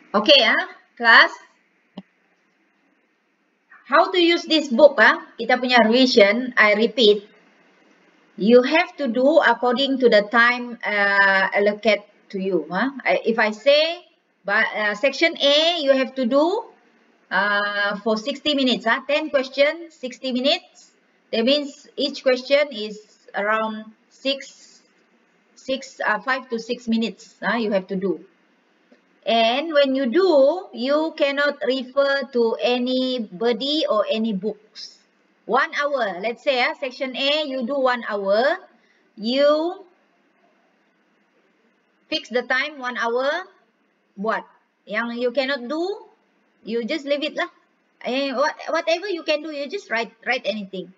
Okay, class. How to use this book, kita punya revision, I repeat. You have to do according to the time allocated to you. If I say section A, you have to do for 60 minutes. 10 questions, 60 minutes. That means each question is around 5 to 6 minutes. You have to do. And when you do, you cannot refer to anybody or any books. 1 hour. Let's say section A, you do 1 hour. You fix the time 1 hour. Buat. Yang you cannot do, you just leave it lah. Whatever you can do, you just write anything.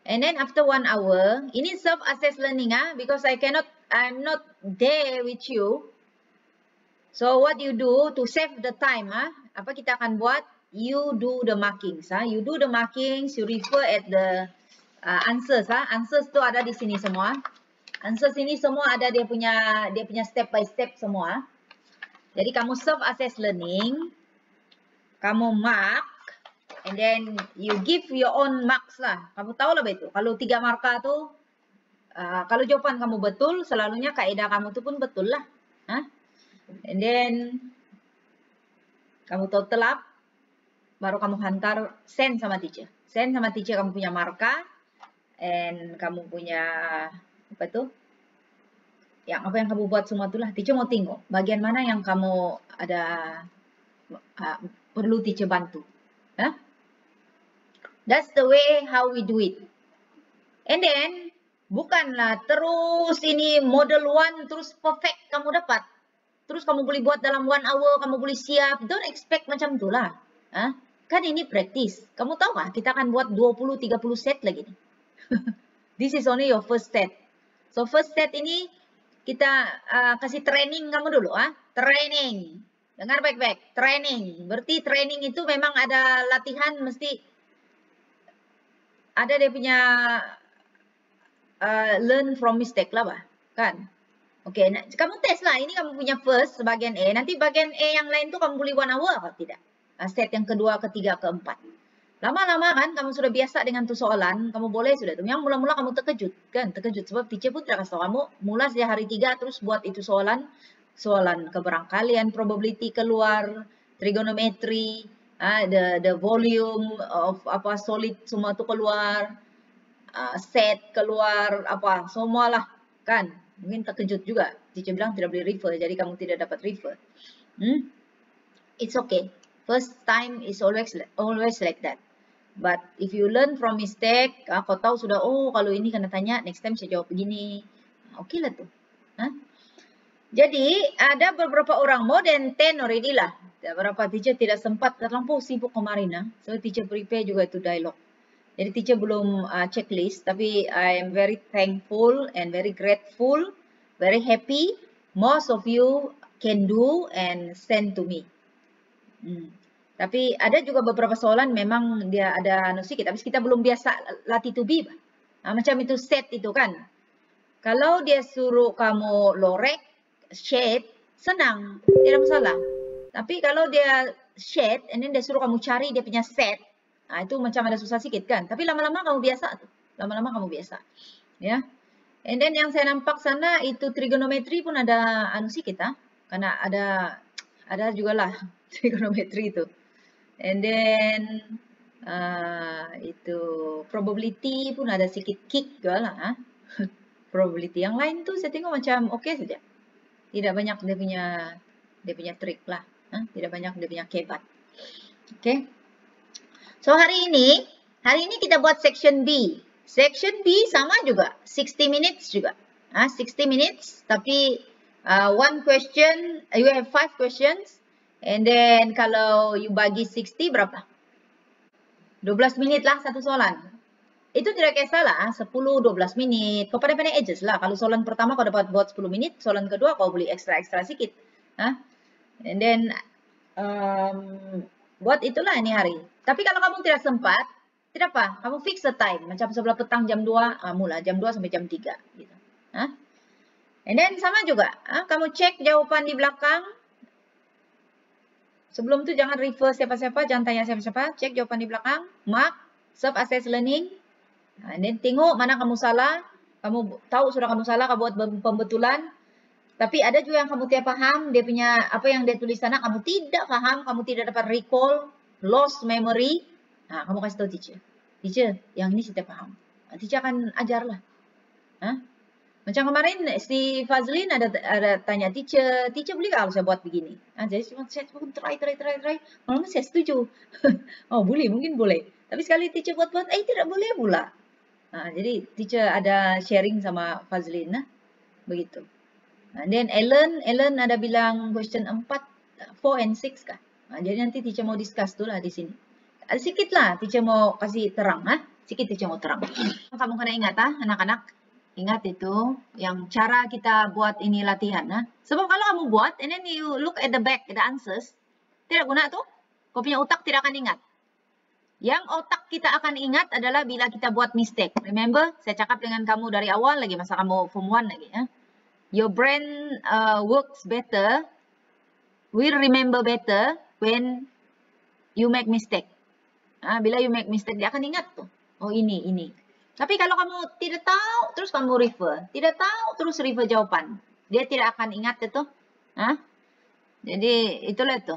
And then after 1 hour, ini self-assessed learning because I'm not there with you. So what you do to save the time, apa kita akan buat? You do the markings, you do the markings, you refer at the answers, answers tu ada di sini semua. Answers ini semua ada dia punya step by step semua. Jadi kamu self-assess learning, kamu mark, and then you give your own marks lah. Kamu tahu lah betul. Kalau 3 marka tu, kalau jawapan kamu betul, selalunya kaedah kamu tu pun betul lah. And then kamu total up, baru kamu hantar send sama teacher. Send sama teacher kamu punya marka, and kamu punya apa tu? Yang apa yang kamu buat semua itulah. Teacher mau tengok bagian mana yang kamu ada perlu teacher bantu. That's the way how we do it. And then bukanlah terus ini model 1 terus perfect kamu dapat. Terus kamu boleh buat dalam 1 hour, kamu boleh siap. Don't expect macam itulah. Kan ini practice. Kamu tahu kan kita akan buat 20-30 set lagi nih. This is only your first set. So first set ini kita kasih training kamu dulu. Training. Dengar baik-baik. Training. Berarti training itu memang ada latihan mesti ada dia punya learn from mistake lah, kan? Oke, kamu tes lah. Ini kamu punya first bagian A. Nanti bagian A yang lain tuh kamu boleh 1 hour atau tidak? Set yang kedua, ketiga, keempat. Lama-lama kan kamu sudah biasa dengan tuh soalan, kamu boleh sudah tuh. Yang mula-mula kamu terkejut kan? Terkejut sebab teacher pun tidak kasih tahu kamu. Mula sejak hari 3 terus buat itu soalan keberangkalian, probability keluar, trigonometry, the volume of apa solid semua tuh keluar, set keluar apa semualah kan? Mungkin terkejut juga. Teacher bilang tidak boleh refer, jadi kamu tidak dapat refer. It's okay. First time is always like that. But if you learn from mistake, kau tahu sudah, oh kalau ini kena tanya, next time saya jawab begini. Okay lah tuh. Jadi ada beberapa orang, more than 10 already lah. Beberapa teacher tidak sempat, terlampau sibuk kemarin. So teacher prepare juga itu dialog. Jadi teacher belum checklist, tapi I am very thankful and very grateful, very happy. Most of you can do and send to me. Tapi ada juga beberapa soalan memang dia ada sedikit, tapi kita belum biasa latih to be. Macam itu set itu kan. Kalau dia suruh kamu lorek, shade, senang, tidak masalah. Tapi kalau dia shade, and then dia suruh kamu cari dia punya set, itu macam ada susah sikit kan. Tapi lama-lama kamu biasa tuh. Lama-lama kamu biasa. Ya. And then yang saya nampak sana itu trigonometri pun ada sedikit karena ada juga lah trigonometri itu. And then itu probability pun ada sedikit kick juga lah. Probability yang lain tuh saya tengok macam okay saja. Tidak banyak dia punya trik lah. Tidak banyak dia punya kebat. Okay. So hari ini kita buat section B. Section B sama juga, 60 minutes juga. 60 minutes, tapi one question, you have 5 questions, and then kalau you bagi 60 berapa? 12 minit lah satu soalan. Itu tidak kisahlah, 10-12 menit. Kau pandai-pandai adjust lah. Kalau soalan pertama kau dapat buat 10 menit, soalan kedua kau boleh ekstra sikit. And then buat itulah ini hari. Tapi kalau kamu tidak sempat, tidak apa, kamu fix the time. Macam sebelah petang jam 2, mula jam 2 sampai jam 3. Gitu. And then sama juga, kamu cek jawapan di belakang. Sebelum tu jangan refer siapa-siapa, jangan tanya siapa-siapa. Cek jawapan di belakang. Mark, serve assess learning. Dan tengok mana kamu salah. Kamu tahu sudah kamu salah, kamu buat pembetulan. Tapi ada juga yang kamu tidak paham, dia punya apa yang dia tulis sana, kamu tidak paham, kamu tidak dapat recall, lost memory. Nah, kamu kasih tahu teacher. Teacher, yang ini saya tidak paham. Teacher akan ajarlah. Macam kemarin si Fazlin ada tanya teacher boleh kalau saya buat begini? Jadi saya try. Malah saya setuju. Oh boleh, mungkin boleh. Tapi sekali teacher buat, tidak boleh pula. Jadi teacher ada sharing sama Fazlin, begitu. Dan Ellen ada bilang question 4 and 6 kah? Jadi nanti teacher mau discuss tu lah di sini. Ada sikit lah teacher mau kasih terang, sikit teacher mau terang. Kamu kena ingat anak-anak. Ingat itu, yang cara kita buat ini latihan. Sebab kalau kamu buat, and then you look at the back, the answers, tidak guna tuh. Kau punya otak tidak akan ingat. Yang otak kita akan ingat adalah bila kita buat mistake. Remember, saya cakap dengan kamu dari awal lagi, masa kamu form 1 lagi. Your brain works better, will remember better when you make mistake. Bila you make mistake, dia akan ingat tuh. Oh ini. Tapi kalau kamu tidak tahu, terus kamu refer. Tidak tahu, terus refer jawapan. Dia tidak akan ingat itu. Jadi itulah itu.